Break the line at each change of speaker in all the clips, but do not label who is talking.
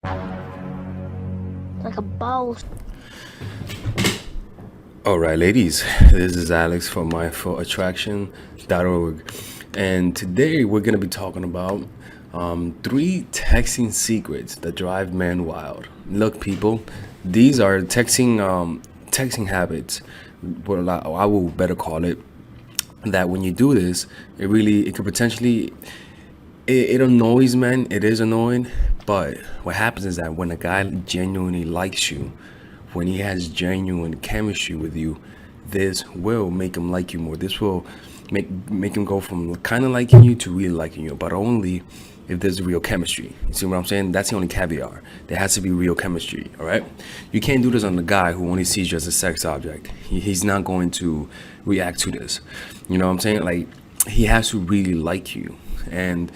Like a ball.
All right, ladies, this is Alex from mindfulattraction.org, and today we're going to be talking about three texting secrets that drive men wild. Look, people, these are texting habits, what I will better call it, that when you do this, it could potentially it annoys men. It is annoying, but what happens is that when a guy genuinely likes you, when he has genuine chemistry with you, this will make him like you more. This will make him go from kind of liking you to really liking you, but only if there's real chemistry. You see what I'm saying? That's the only caveat. There has to be real chemistry. All right. You can't do this on the guy who only sees you as a sex object. He's not going to react to this. You know what I'm saying? Like, he has to really like you, and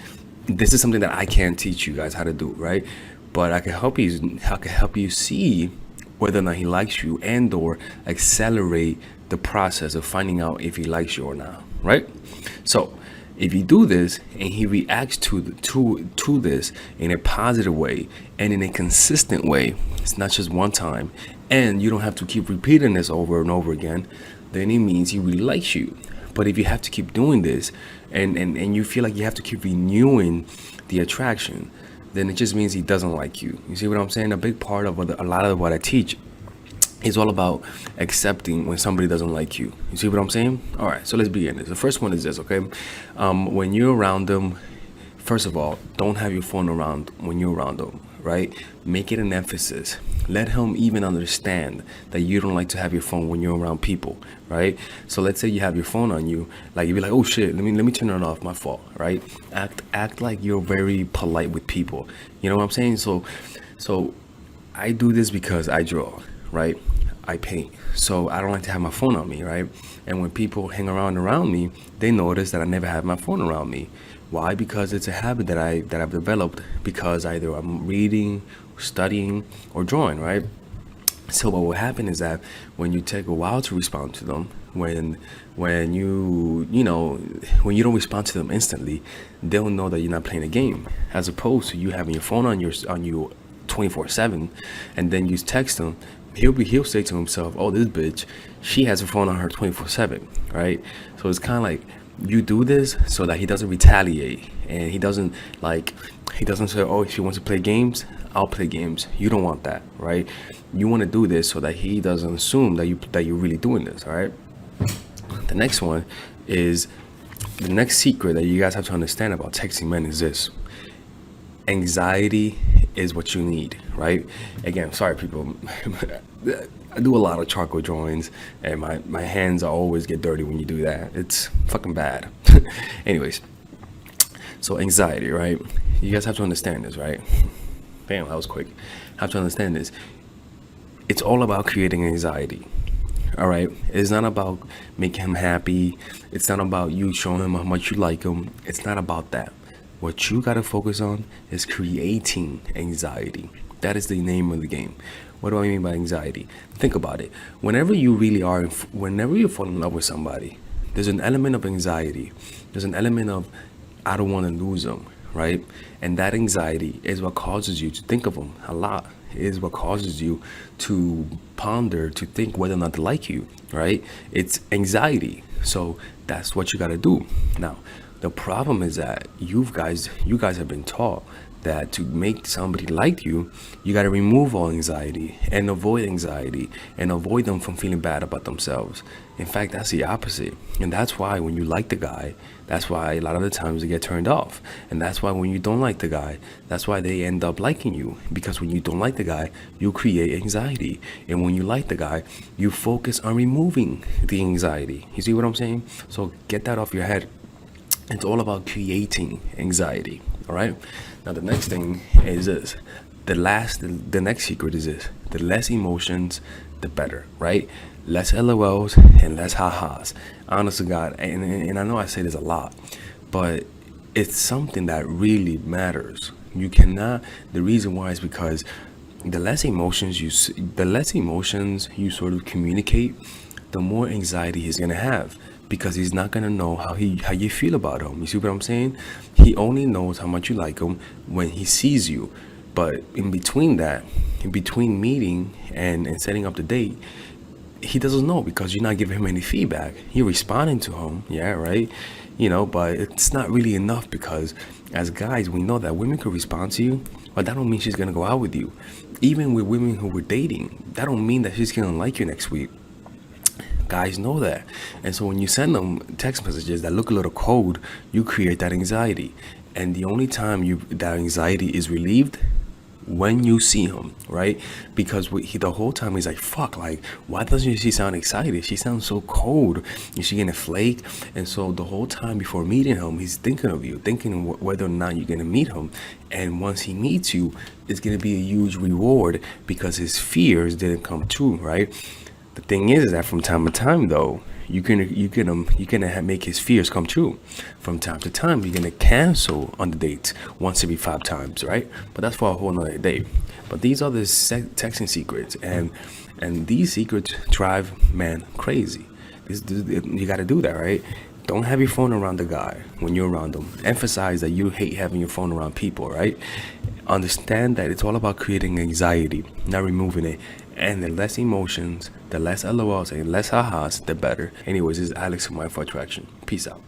this is something that I can't teach you guys how to do, right? But I can help you see whether or not he likes you, and or accelerate the process of finding out if he likes you or not, right? So if you do this and he reacts to this in a positive way and in a consistent way, it's not just one time, and you don't have to keep repeating this over and over again, then it means he really likes you. But if you have to keep doing this, and you feel like you have to keep renewing the attraction, then it just means he doesn't like you. You see what I'm saying? A big part of a lot of what I teach is all about accepting when somebody doesn't like you. You see what I'm saying? All right, so let's begin this. The first one is this, okay? When you're around them, first of all, don't have your phone around when you're around them, right? Make it an emphasis. Let him even understand that you don't like to have your phone when you're around people, right? So let's say you have your phone on you, like you'd be like, "Oh shit, let me turn it off. My fault," right? Act like you're very polite with people. You know what I'm saying? So I do this because I draw, right? I paint. So I don't like to have my phone on me, right? And when people hang around me, they notice that I never have my phone around me. Why? Because it's a habit that I've developed because either I'm reading, studying, or drawing, right? So what will happen is that when you take a while to respond to them, when when you don't respond to them instantly, they'll know that you're not playing a game, as opposed to you having your phone on you 24/7, and then you text him. He'll say to himself, "Oh, this bitch, she has her phone on her 24/7," right? So it's kind of like you do this so that he doesn't retaliate, and he doesn't say, "Oh, if she wants to play games, I'll play games." You don't want that, right? You want to do this so that he doesn't assume that you're really doing this. All right. The next one is the next secret that you guys have to understand about texting men is this: anxiety is what you need, right? Again, sorry people, I do a lot of charcoal drawings, and my hands always get dirty when you do that. It's fucking bad. Anyways, so anxiety, right? You guys have to understand this, right? Bam, that was quick. Have to understand this. It's all about creating anxiety. All right. It's not about making him happy. It's not about you showing him how much you like him. It's not about that. What you gotta focus on is creating anxiety. That is the name of the game. What do I mean by anxiety? Think about it. Whenever you fall in love with somebody, there's an element of anxiety. There's an element of I don't want to lose them, right? And that anxiety is what causes you to think of them a lot. It is what causes you to ponder, to think whether or not they like you, right? It's anxiety. So that's what you got to do. Now, the problem is that you guys have been taught that to make somebody like you, you got to remove all anxiety and avoid them from feeling bad about themselves. In fact, that's the opposite. And that's why when you like the guy, that's why a lot of the times they get turned off. And that's why when you don't like the guy, that's why they end up liking you. Because when you don't like the guy, you create anxiety. And when you like the guy, you focus on removing the anxiety. You see what I'm saying? So get that off your head. It's all about creating anxiety. All right. Now the next thing is this. The next secret is this: the less emotions, the better. Right? Less LOLs and less ha-has. Honest to God, and I know I say this a lot, but it's something that really matters. You cannot. The reason why is because the less emotions you sort of communicate, the more anxiety he's gonna have, because he's not gonna know how you feel about him. You see what I'm saying? He only knows how much you like him when he sees you. But in between that, in between meeting and setting up the date, he doesn't know because you're not giving him any feedback. You're responding to him, yeah, right? But it's not really enough because as guys, we know that women could respond to you, but that don't mean she's gonna go out with you. Even with women who we're dating, that don't mean that she's gonna like you next week. Guys know that. And so when you send them text messages that look a little cold, you create that anxiety. And the only time that anxiety is relieved when you see him, right? Because the whole time he's like, fuck, like, why doesn't she sound excited? She sounds so cold. Is she gonna flake? And so the whole time before meeting him, he's thinking of you, thinking whether or not you're gonna meet him. And once he meets you, it's gonna be a huge reward because his fears didn't come true, right? The thing is that from time to time, though, you're gonna make his fears come true. From time to time, you're gonna cancel on the dates once every 5 times, right? But that's for a whole nother day. But these are the texting secrets, and these secrets drive men crazy. You got to do that, right? Don't have your phone around the guy when you're around them. Emphasize that you hate having your phone around people, right? Understand that it's all about creating anxiety, not removing it. And the less emotions, the less LOLs and less ha-has, the better. Anyways, this is Alex from Mindful Attraction. Peace out.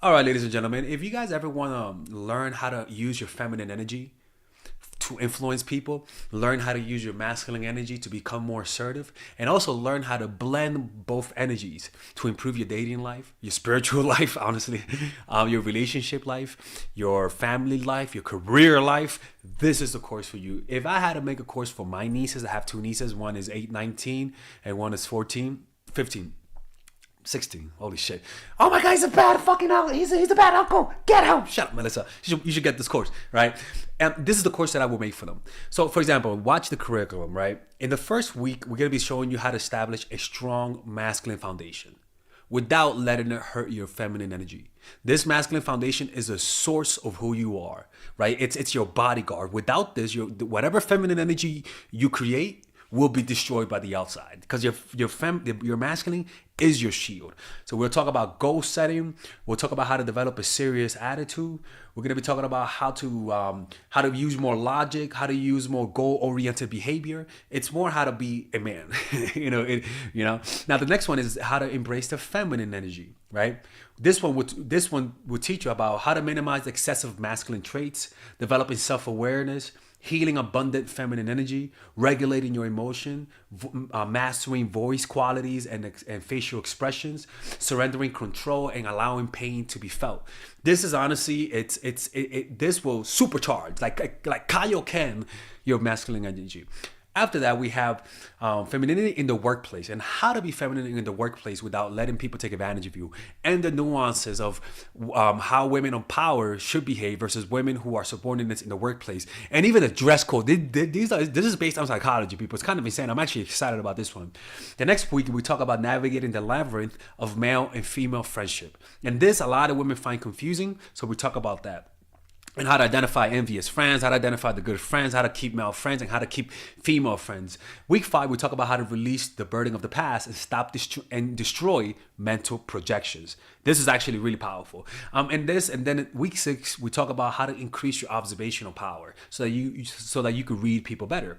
All right, ladies and gentlemen, if you guys ever want to learn how to use your feminine energy to influence people, learn how to use your masculine energy to become more assertive, and also learn how to blend both energies to improve your dating life, your spiritual life, honestly, your relationship life, your family life, your career life, this is the course for you. If I had to make a course for my nieces, I have 2 nieces, one is 8, 19, and one is 14, 15. 16. Holy shit. Oh my God, he's a bad fucking uncle. He's a bad uncle. Get him. Shut up, Melissa. You should get this course, right? And this is the course that I will make for them. So, for example, watch the curriculum, right? In the first week, we're going to be showing you how to establish a strong masculine foundation without letting it hurt your feminine energy. This masculine foundation is a source of who you are, right? It's your bodyguard. Without this, whatever feminine energy you create will be destroyed by the outside because your masculine is your shield. So we'll talk about goal setting. We'll talk about how to develop a serious attitude. We're gonna be talking about how to use more logic, how to use more goal-oriented behavior. It's more how to be a man, Now the next one is how to embrace the feminine energy, right? This one would teach you about how to minimize excessive masculine traits, developing self-awareness, healing abundant feminine energy, regulating your emotion, mastering voice qualities and facial expressions, surrendering control and allowing pain to be felt. This is honestly, this will supercharge, like Kaioken, your masculine energy. After that, we have femininity in the workplace and how to be feminine in the workplace without letting people take advantage of you, and the nuances of how women on power should behave versus women who are subordinates in the workplace, and even the dress code. This is based on psychology, people. It's kind of insane. I'm actually excited about this one. The next week, we talk about navigating the labyrinth of male and female friendship. And this, a lot of women find confusing, so we talk about that. And how to identify envious friends, how to identify the good friends, how to keep male friends, and how to keep female friends. Week 5, we talk about how to release the burden of the past and stop and destroy mental projections. This is actually really powerful. And then week 6, we talk about how to increase your observational power so that you can read people better.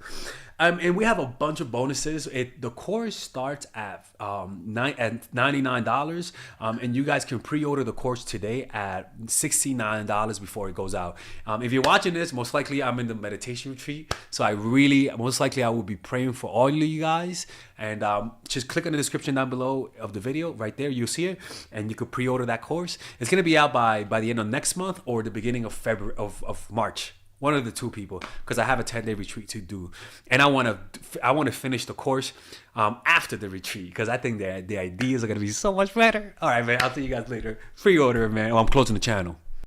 And we have a bunch of bonuses. The course starts at $99, and you guys can pre-order the course today at $69 before it goes out. If you're watching this, most likely I'm in the meditation retreat, so I will be praying for all of you guys. And just click on the description down below of the video. Right there, you'll see it, and you could pre-order that course. It's gonna be out by the end of next month or the beginning of February of March. One of the two, people, because I have a 10-day retreat to do, and I want to finish the course after the retreat because I think the ideas are gonna be so much better. All right, man. I'll see you guys later. Pre-order, man. Oh, I'm closing the channel.